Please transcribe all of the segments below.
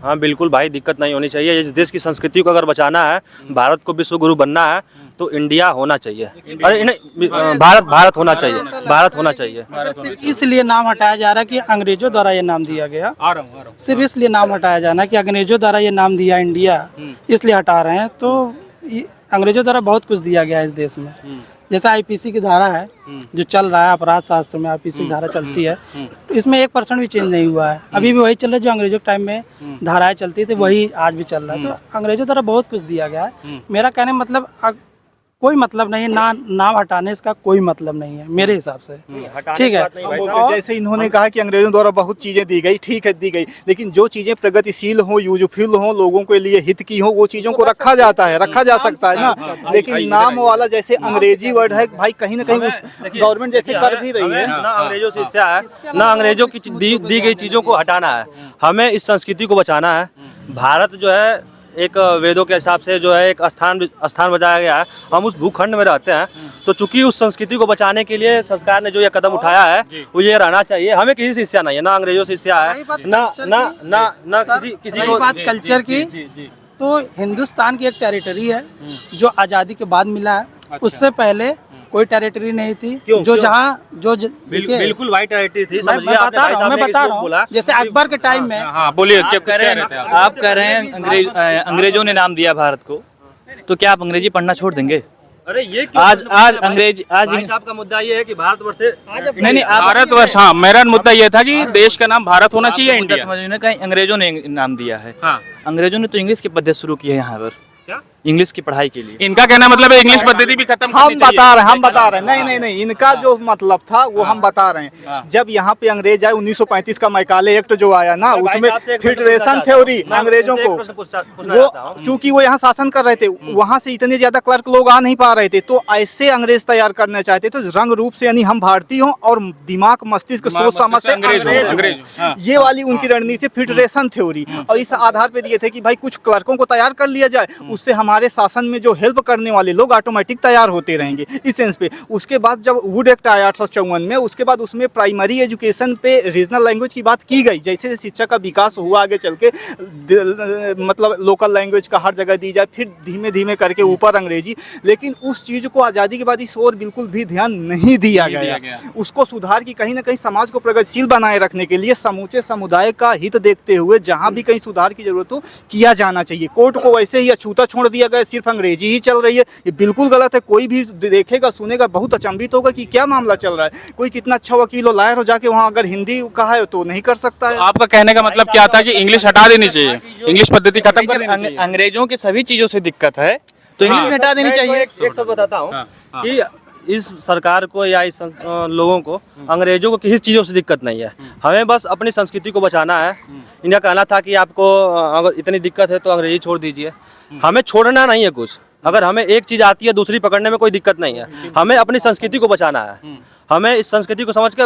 हाँ बिल्कुल भाई, दिक्कत नहीं होनी चाहिए। इस देश की संस्कृति को अगर बचाना है, भारत को विश्व गुरु बनना है, तो इंडिया होना चाहिए। अरे नहीं, भारत होना चाहिए, भारत होना चाहिए। सिर्फ इसलिए नाम हटाया जा रहा है कि अंग्रेजों द्वारा ये नाम दिया गया। सिर्फ इसलिए नाम हटाया जाना कि अंग्रेजों द्वारा ये नाम दिया इंडिया, इसलिए हटा रहे हैं। तो अंग्रेजों द्वारा बहुत कुछ दिया गया है इस देश में। जैसा आईपीसी की धारा है जो चल रहा है, अपराध शास्त्र में आईपीसी की धारा चलती है, इसमें 1% भी चेंज नहीं हुआ है। अभी भी वही चल रहा है जो अंग्रेजों के टाइम में धाराएं चलती थी, वही आज भी चल रहा है। तो अंग्रेजों द्वारा बहुत कुछ दिया गया है। मेरा कहने का मतलब कोई मतलब नहीं है, नाम हटाने इसका कोई मतलब नहीं है मेरे हिसाब से। ठीक है, जैसे इन्होंने कहा कि अंग्रेजों द्वारा बहुत चीजें दी गई, ठीक है दी गई, लेकिन जो चीजें प्रगतिशील हो, यूजफुल हो, लोगों के लिए हित की हो, वो चीजों को रखा जाता है, रखा जा सकता है ना। लेकिन नाम वाला जैसे अंग्रेजी वर्ड है भाई, कहीं ना कहीं गवर्नमेंट जैसे कर भी रही है ना। अंग्रेजों से इससे है ना, अंग्रेजों की दी गई चीजों को हटाना है। हमें इस संस्कृति को बचाना है। भारत जो है एक वेदों के हिसाब से जो है एक स्थान बताया गया है। हम उस भूखंड में रहते हैं, तो चूंकि उस संस्कृति को बचाने के लिए सरकार ने जो ये कदम उठाया है वो ये रहना चाहिए। हमें किसी से हिस्सा नहीं है, ना अंग्रेजों से हिस्सा है, ना किसी को। बात कल्चर की, तो हिंदुस्तान की एक टेरिटरी है जो आज़ादी के बाद मिला है। उससे पहले कोई टेरिटरी नहीं थी। जो जहाँ जो बिल्कुल वाइट टेरिटरी थी। मैं बता रहा हूँ जैसे अकबर के टाइम में। हाँ बोलिए, क्या कह रहे थे आप? कह रहे हैं अंग्रेजों ने नाम दिया भारत को, तो क्या आप अंग्रेजी पढ़ना छोड़ देंगे? अरे ये आज अंग्रेज भाई साहब का मुद्दा ये है कि भारतवर्ष से नहीं, भारतवर्ष। हाँ, मेरा मुद्दा ये था कि देश का नाम भारत होना चाहिए, इंडिया। समझ में कहीं अंग्रेजों ने नाम दिया है। हाँ, अंग्रेजों ने तो इंग्लिश की पद्धति शुरू की है यहाँ पर, इंग्लिश की पढ़ाई के लिए। इनका कहना मतलब है इंग्लिश पद्धति भी खत्म हम बता रहे हैं नहीं, इनका जो मतलब था वो हम बता रहे हैं। जब यहाँ पे अंग्रेज आए 1935 का मैकाले एक्ट जो आया ना, उसमें फेडरेशन थ्योरी अंग्रेजों को, वो क्योंकि वो यहाँ शासन कर रहे थे, वहाँ से इतने ज्यादा क्लर्क लोग आ नहीं पा रहे थे, तो ऐसे अंग्रेज तैयार करना चाहते थे रंग रूप से, यानी हम भारतीय हों और दिमाग मस्तिष्क सोच समझ से अंग्रेज। ये वाली उनकी रणनीति फेडरेशन थ्योरी, और इस आधार पे दिए थे कि भाई कुछ क्लर्कों को तैयार कर लिया जाए, उससे हमारे शासन में जो हेल्प करने वाले लोग ऑटोमेटिक तैयार होते रहेंगे, इस सेंस पे। उसके बाद जब वुड एक्ट आया 1854 में, उसके बाद उसमें प्राइमरी एजुकेशन पे रीजनल लैंग्वेज की बात की गई। जैसे शिक्षा का विकास हुआ आगे चल के, मतलब लोकल लैंग्वेज का हर जगह दी जाए, फिर धीमे धीमे करके ऊपर अंग्रेजी। लेकिन उस चीज़ को आज़ादी के बाद इस ओर बिल्कुल भी ध्यान नहीं दिया गया। उसको सुधार की, कहीं ना कहीं समाज को प्रगतिशील बनाए रखने के लिए समूचे समुदाय का हित देखते हुए जहाँ भी कहीं सुधार की जरूरत हो किया जाना चाहिए। कोर्ट को वैसे ही अछूता छोड़ दिया गया, सिर्फ अंग्रेजी ही चल रही है, ये बिल्कुल गलत है। कोई भी देखेगा सुनेगा बहुत अचंभित होगा कि क्या मामला चल रहा है। कोई कितना अच्छा वकील हो, लायर हो, जाके वहाँ अगर हिंदी कहा है तो नहीं कर सकता है। आपका कहने का मतलब क्या था कि इंग्लिश हटा देनी चाहिए, इंग्लिश पद्धति खत्म कर देनी चाहिए? अंग्रेजों के सभी चीजों से दिक्कत है तो इंग्लिश हटा देनी चाहिए। एक सब बताता हूँ कि इस सरकार को या इस लोगों को, अंग्रेजों को किसी चीज़ों से दिक्कत नहीं है। हमें बस अपनी संस्कृति को बचाना है। इनका कहना था कि आपको अगर इतनी दिक्कत है तो अंग्रेजी छोड़ दीजिए। हमें छोड़ना नहीं है कुछ। अगर हमें एक चीज़ आती है दूसरी पकड़ने में कोई दिक्कत नहीं है। हमें अपनी संस्कृति को बचाना है। हमें इस संस्कृति को समझ के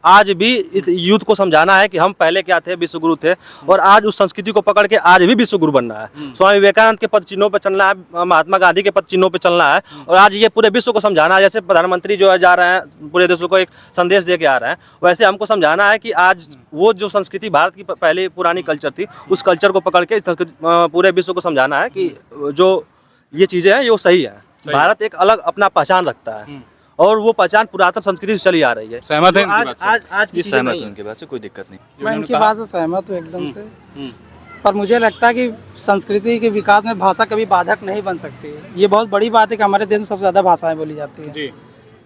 आज भी यूथ को समझाना है कि हम पहले क्या थे, विश्वगुरु थे, और आज उस संस्कृति को पकड़ के आज भी विश्वगुरु बनना है। स्वामी विवेकानंद के पद चिन्हों पे चलना है, महात्मा गांधी के पद चिन्हों पे चलना है, और आज ये पूरे विश्व को समझाना है। जैसे प्रधानमंत्री जो है जा रहे हैं पूरे देशों को एक संदेश दे के आ रहे हैं, वैसे हमको समझाना है कि आज वो जो संस्कृति भारत की पहले पुरानी कल्चर थी, उस कल्चर को पकड़ के पूरे विश्व को समझाना है कि जो ये चीज़ें हैं ये सही है। भारत एक अलग अपना पहचान रखता है, और वो पहचान पुरातन संस्कृति से चली आ रही है। सहमत है आज की सहमत हूं उनकी बात से, कोई दिक्कत नहीं। मैं उनकी बात से सहमत हूँ एकदम से। पर मुझे लगता है कि संस्कृति के विकास में भाषा कभी बाधक नहीं बन सकती है। ये बहुत बड़ी बात है कि हमारे देश में सबसे ज़्यादा भाषाएं बोली जाती है।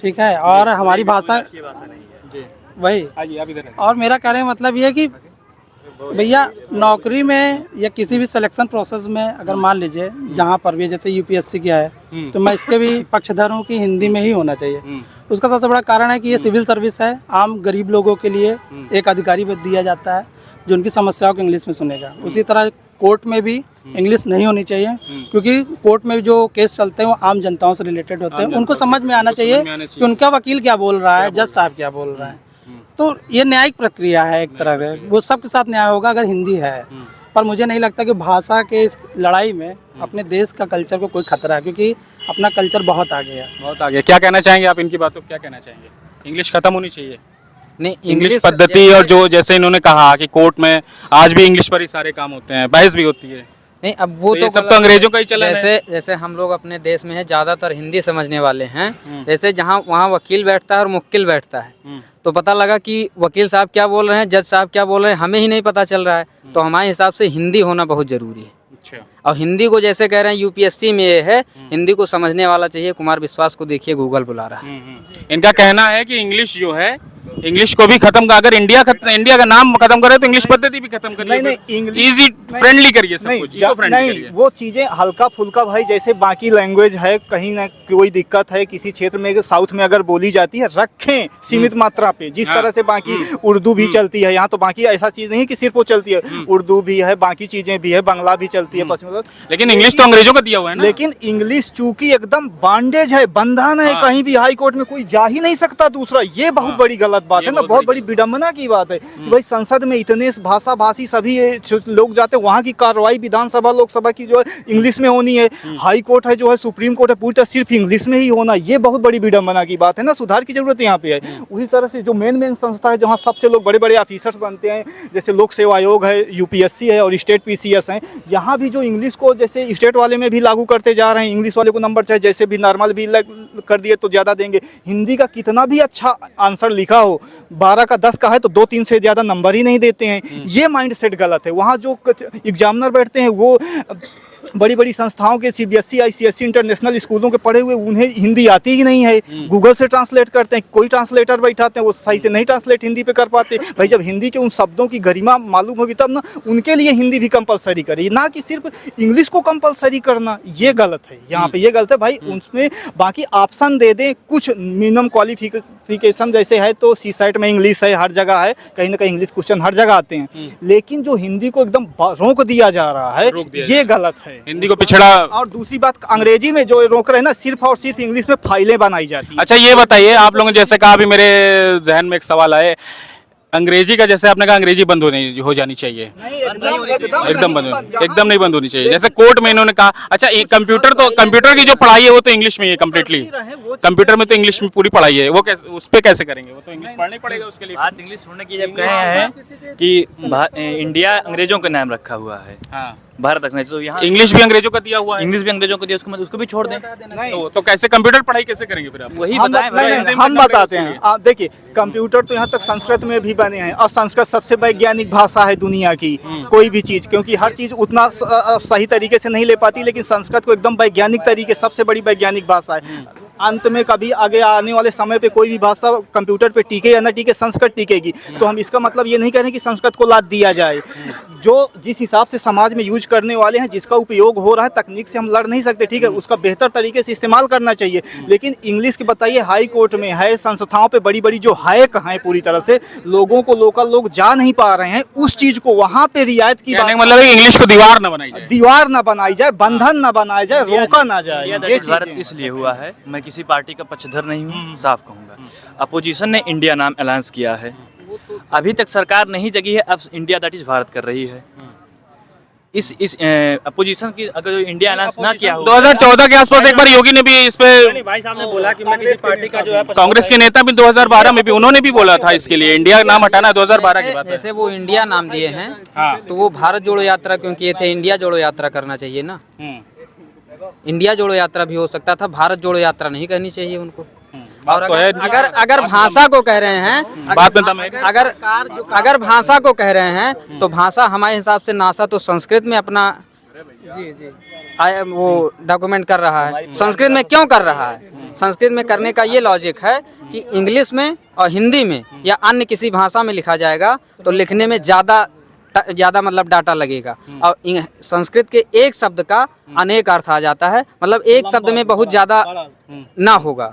ठीक है, और हमारी भाषा वही। और मेरा कहने का मतलब ये है कि भैया नौकरी में या किसी भी सिलेक्शन प्रोसेस में अगर मान लीजिए जहाँ पर भी, जैसे यूपीएससी किया है, तो मैं इसके भी पक्षधर हूँ कि हिंदी में ही होना चाहिए। उसका सबसे बड़ा कारण है कि ये सिविल सर्विस है। आम गरीब लोगों के लिए एक अधिकारी दिया जाता है जो उनकी समस्याओं को इंग्लिश में सुनेगा। उसी तरह कोर्ट में भी इंग्लिश नहीं होनी चाहिए, क्योंकि कोर्ट में जो केस चलते हैं वो आम जनताओं से रिलेटेड होते हैं। उनको समझ में आना चाहिए कि उनका वकील क्या बोल रहा है, जज साहब क्या बोल रहा है। तो ये न्यायिक प्रक्रिया है एक तरह से, वो सबके साथ न्याय होगा अगर हिंदी है। पर मुझे नहीं लगता कि भाषा के इस लड़ाई में अपने देश का कल्चर को कोई खतरा है, क्योंकि अपना कल्चर बहुत आगे है, बहुत आगे। क्या कहना चाहेंगे आप इनकी बातों को, क्या कहना चाहेंगे? इंग्लिश खत्म होनी चाहिए? नहीं, इंग्लिश पद्धति और जो जैसे इन्होंने कहा कि कोर्ट में आज भी इंग्लिश पर ही सारे काम होते हैं, बहस भी होती है। नहीं, अब वो तो ये सब गलत तो है। अंग्रेजों का ही चलन है। जैसे हम लोग अपने देश में है, ज़्यादातर हिंदी समझने वाले हैं। जैसे जहाँ वहाँ वकील बैठता है और मुक्किल बैठता है, तो पता लगा कि वकील साहब क्या बोल रहे हैं, जज साहब क्या बोल रहे हैं, हमें ही नहीं पता चल रहा है। तो हमारे हिसाब से हिंदी होना बहुत ज़रूरी है। अच्छा, और हिंदी को जैसे कह रहे हैं यूपीएससी में ये है, हिंदी को समझने वाला चाहिए। कुमार विश्वास को देखिए, गूगल बुला रहा है। इनका कहना है कि इंग्लिश जो है, इंग्लिश को भी खत्म कर, अगर इंडिया का नाम खत्म करे तो इंग्लिश पद्धति भी खत्म करिए। नहीं, इंग्लिश इजी फ्रेंडली करिए सब कुछ, इको फ्रेंडली नहीं, करिए। वो चीजें हल्का फुल्का भाई, जैसे बाकी लैंग्वेज है, कहीं ना कोई दिक्कत है किसी क्षेत्र में, साउथ में अगर बोली जाती है, रखें सीमित मात्रा पे। जिस तरह से बाकी उर्दू भी चलती है यहाँ, तो बाकी ऐसा चीज नहीं कि सिर्फ वो चलती है, उर्दू भी है, बाकी चीजें भी है, बांग्ला भी चलती है पश्चिम। लेकिन इंग्लिश तो अंग्रेजों का दिया हुआ है ना। लेकिन इंग्लिश चूंकि एकदम बांडेज है, बंधन है, कहीं भी हाई कोर्ट में कोई जा ही नहीं सकता दूसरा। ये बहुत बड़ी गलत बात है ना, बहुत बड़ी विडंबना की बात है कि भाई संसद में इतने भाषा भाषी सभी लोग जाते हैं, वहाँ की कार्रवाई विधानसभा लोकसभा की जो है इंग्लिश में होनी है। हाई कोर्ट है जो है, सुप्रीम कोर्ट है, पूरी तरह सिर्फ इंग्लिश में ही होना, ये बहुत बड़ी विडंबना की बात है ना। सुधार की जरूरत यहाँ पे है। उसी तरह से जो मेन संस्था है जहाँ सबसे लोग बड़े बड़े ऑफिसर्स बनते हैं, जैसे लोक सेवा आयोग है, यूपीएससी है और स्टेट पीसीएस है, यहाँ भी जो इंग्लिश को जैसे स्टेट वाले में भी लागू करते जा रहे हैं, इंग्लिश वाले को नंबर चाहे जैसे भी नॉर्मल भी कर दिए तो ज़्यादा देंगे। हिंदी का कितना भी अच्छा आंसर लिखा हो, 12 का 10 का है तो 2-3 से ज़्यादा नंबर ही नहीं देते हैं। ये माइंड सेट गलत है। वहाँ जो एग्जामिनर बैठते हैं वो बड़ी बड़ी संस्थाओं के सीबीएसई आईसीएसई इंटरनेशनल स्कूलों के पढ़े हुए, उन्हें हिंदी आती ही नहीं है, गूगल से ट्रांसलेट करते हैं। कोई ट्रांसलेटर बैठाते हैं, वो सही से नहीं ट्रांसलेट हिंदी पे कर पाते। भाई जब हिंदी के उन शब्दों की गरिमा मालूम होगी तब ना उनके लिए हिंदी भी कंपलसरी करिए, ना कि सिर्फ इंग्लिश को कंपलसरी करना। ये गलत है, यहाँ पे ये गलत है भाई। उसमें बाकी ऑप्शन दे दें, कुछ मिनिमम क्वालिफिकेशन जैसे है तो सीसाइट में इंग्लिश है, हर जगह है, कहीं ना कहीं इंग्लिश क्वेश्चन हर जगह आते हैं। लेकिन जो हिंदी को एकदम रोक दिया जा रहा है, ये गलत है। हिंदी को पिछड़ा। और दूसरी बात, अंग्रेजी में जो रोक रहे हैं ना, सिर्फ और सिर्फ इंग्लिश में फाइलें बनाई जाती हैं। अच्छा, ये बताइए, आप लोगों ने जैसे कहा, अभी मेरे जहन में एक सवाल आए, अंग्रेजी का जैसे आपने कहा अंग्रेजी बंद हो जानी चाहिए। एकदम नहीं बंद होनी चाहिए। जैसे कोर्ट में इन्होंने कहा। अच्छा, कंप्यूटर की जो पढ़ाई है वो तो इंग्लिश में ही है कम्प्लीटली। कंप्यूटर में तो इंग्लिश में पूरी पढ़ाई है, वो कैसे, उस पर कैसे करेंगे? वो तो इंग्लिश पढ़ना ही पड़ेगा उसके लिए। बात इंग्लिश छोड़ने की जब कहे हैं कि इंडिया अंग्रेजों का नाम रखा हुआ है, हाँ, भारत रखना चाहिए, तो यहाँ इंग्लिश भी अंग्रेजों का दिया हुआ है। इंग्लिश भी अंग्रेजों को दिया, उसको भी छोड़ दें। तो कैसे कंप्यूटर पढ़ाई कैसे करेंगे फिर आप? वही हम बताएं नहीं, हम बताते हैं। देखिए, कंप्यूटर तो यहाँ तक संस्कृत में भी बने हैं, और संस्कृत सबसे वैज्ञानिक भाषा है दुनिया की। कोई भी चीज़, क्योंकि हर चीज़ उतना सही तरीके से नहीं ले पाती, लेकिन संस्कृत को एकदम वैज्ञानिक तरीके, सबसे बड़ी वैज्ञानिक भाषा है। अंत में कभी आगे आने वाले समय पे कोई भी भाषा कंप्यूटर पे टिके या ना टिके, संस्कृत टिकेगी। तो हम इसका मतलब ये नहीं कह रहे कि संस्कृत को लाद दिया जाए। जो जिस हिसाब से समाज में यूज करने वाले हैं, जिसका उपयोग हो रहा है, तकनीक से हम लड़ नहीं सकते, ठीक है, उसका बेहतर तरीके से इस्तेमाल करना चाहिए। लेकिन इंग्लिश की बताइए, हाई कोर्ट में है, संस्थाओं पे बड़ी बड़ी जो हैक हैं, पूरी तरह से लोगों को, लोकल लोग जा नहीं पा रहे हैं, उस चीज को वहाँ पे रियायत की बात, मतलब इंग्लिश को दीवार न बनाई जाए, दीवार न बनाई जाए, बंधन न बनाया जाए, रोका ना जाए। ये भारत चीजें इसलिए हुआ है, मैं किसी पार्टी का पक्षधर नहीं हूँ, साफ कहूँगा। अपोजिशन ने इंडिया नाम अलायंस किया है, अभी तक सरकार नहीं जगी है, अब इंडिया दैट इज भारत कर रही है। इस अपोजिशन की अगर इंडिया अलायंस ना किया हो, 2014 के आसपास एक बार योगी ने भी इस पे, भाई साहब ने बोला कि मैं किसी पार्टी का जो है, कांग्रेस के नेता भी 2012 में भी उन्होंने भी बोला था इसके लिए इंडिया नाम हटाना है। 2012 की बात है। जैसे वो इंडिया नाम दिए हैं, हाँ। तो वो भारत जोड़ो यात्रा क्यों किए थे? इंडिया जोड़ो यात्रा करना चाहिए ना। इंडिया जोड़ो यात्रा भी हो सकता था, भारत जोड़ो यात्रा नहीं करनी चाहिए उनको। और अगर भाषा को कह रहे हैं, अगर भाषा को कह रहे हैं, तो भाषा हमारे हिसाब से नासा तो संस्कृत में अपना वो डॉक्यूमेंट कर रहा है। संस्कृत में क्यों कर रहा है? संस्कृत में करने का ये लॉजिक है कि इंग्लिश में और हिंदी में या अन्य किसी भाषा में लिखा जाएगा तो लिखने में ज़्यादा मतलब डाटा लगेगा, और संस्कृत के एक शब्द का अनेक अर्थ आ जाता है, मतलब एक शब्द में बहुत ज़्यादा ना होगा।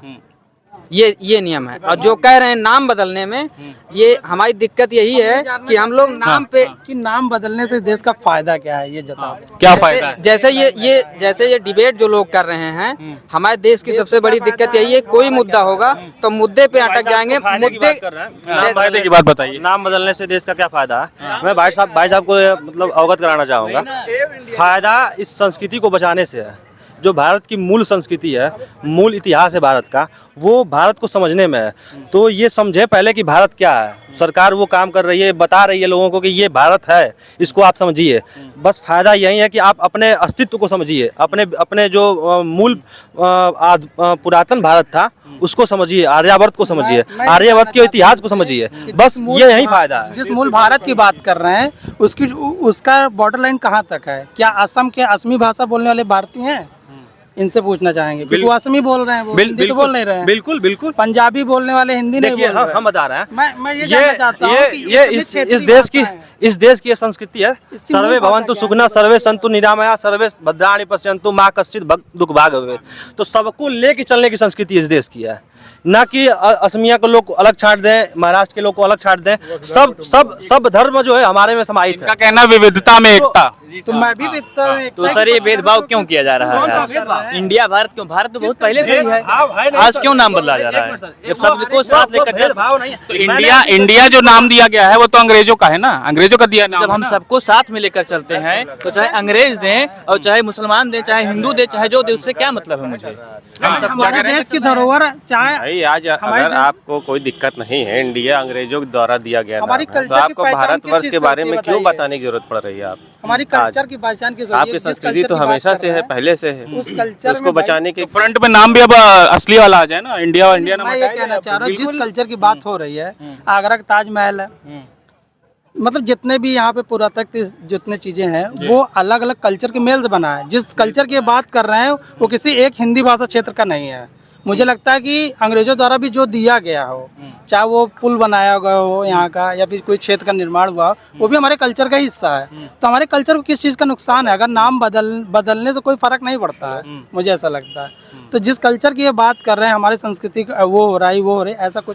ये नियम है। और जो कह रहे हैं नाम बदलने में, ये हमारी दिक्कत यही है कि हम लोग नाम पे, कि नाम बदलने से देश का फायदा क्या है, ये जता दें। क्या फायदा है? जैसे ये डिबेट जो लोग कर रहे हैं, हमारे देश की सबसे बड़ी दिक्कत यही है, कोई मुद्दा होगा तो मुद्दे पे अटक जाएंगे। मुद्दे फायदे की बात बताइए। नाम बदलने से देश का क्या फायदा है? मैं भाई साहब को मतलब अवगत कराना चाहूँगा। फायदा इस संस्कृति को बचाने से है। जो भारत की मूल संस्कृति है, मूल इतिहास है भारत का, वो भारत को समझने में है। तो ये समझे पहले कि भारत क्या है। सरकार वो काम कर रही है, बता रही है लोगों को कि ये भारत है, इसको आप समझिए। बस फायदा यही है कि आप अपने अस्तित्व को समझिए, अपने जो मूल पुरातन भारत था उसको समझिए, आर्यावर्त को समझिए, आर्यावर्त के इतिहास को समझिए। बस ये यही फायदा है। जिस मूल भारत की बात कर रहे हैं उसका बॉर्डर लाइन कहाँ तक है? क्या असम के असमी भाषा बोलने वाले भारतीय हैं? इनसे पूछना चाहेंगे, क्योंकि वो असमी बोल रहे हैं, वो हिंदी तो बोल नहीं रहे हैं। बिल्कुल बिल्कुल। पंजाबी बोलने वाले हिंदी नहीं बोल रहे हैं। हम बता रहे हैं, मैं ये जानना चाहता हूं कि ये इस देश की ये संस्कृति है। सर्वे भवन्तु सुखिनः, सर्वे सन्तु निरामया, सर्वे भद्राणि पश्यन्तु मा कश्चित् दुख भाग भवेत्। तो सबको लेके चलने की संस्कृति इस देश की है, ना कि असमिया को लोग अलग छाट दें, महाराष्ट्र के लोग को अलग छाट दें। सब धर्म जो है हमारे में समाहित है। कहना विविधता में एकता। तो मैं भी तो सर ये भेदभाव क्यों किया जा रहा है? इंडिया भारत क्यों? भारत तो बहुत पहले से ही है, आज क्यों नाम बदला जा रहा है? जब सबको साथ लेकर तो इंडिया जो नाम दिया गया है वो तो अंग्रेजों का है ना, अंग्रेजों का दिया नाम। जब हम सबको साथ में लेकर चलते हैं तो चाहे अंग्रेज दें और चाहे मुसलमान दें, चाहे हिंदू दें, चाहे जो दे, उससे क्या मतलब है मुझे? हमारे देश की धरोहर चाहे भाई आज अगर आपको कोई दिक्कत नहीं है, इंडिया अंग्रेजों के द्वारा दिया गया हमारी नाम है, तो कल्चर की आपको पहचान भारतवर्ष किस के चीज़ बारे से में होती क्यों है? बताने की जरूरत पड़ रही है? आप हमारी कल्चर की पहचान की जरूरत है। आपकी संस्कृति तो हमेशा से है, पहले से है, उस कल्चर उसको बचाने के फ्रंट में नाम भी अब असली वाला आ जाए ना, इंडिया नाम मैं ये कहना चाह रहा हूँ, जिस कल्चर की बात हो रही है, आगरा का ताजमहल है, मतलब जितने भी यहाँ पे पुरातत्व जितने चीजें हैं वो अलग अलग कल्चर के मेल से बना है। जिस कल्चर की बात कर रहे हैं वो किसी एक हिंदी भाषा क्षेत्र का नहीं है। मुझे लगता है कि अंग्रेजों द्वारा भी जो दिया गया हो, चाहे वो पुल बनाया गया हो यहाँ का या फिर कोई क्षेत्र का निर्माण हुआ, वो भी हमारे कल्चर का हिस्सा है। तो हमारे कल्चर को किस चीज़ का नुकसान है? अगर नाम बदलने से कोई फर्क नहीं पड़ता है, मुझे ऐसा लगता है। तो जिस कल्चर की ये बात कर रहे हैं, हमारी संस्कृति वो हो रहा है, ऐसा कुछ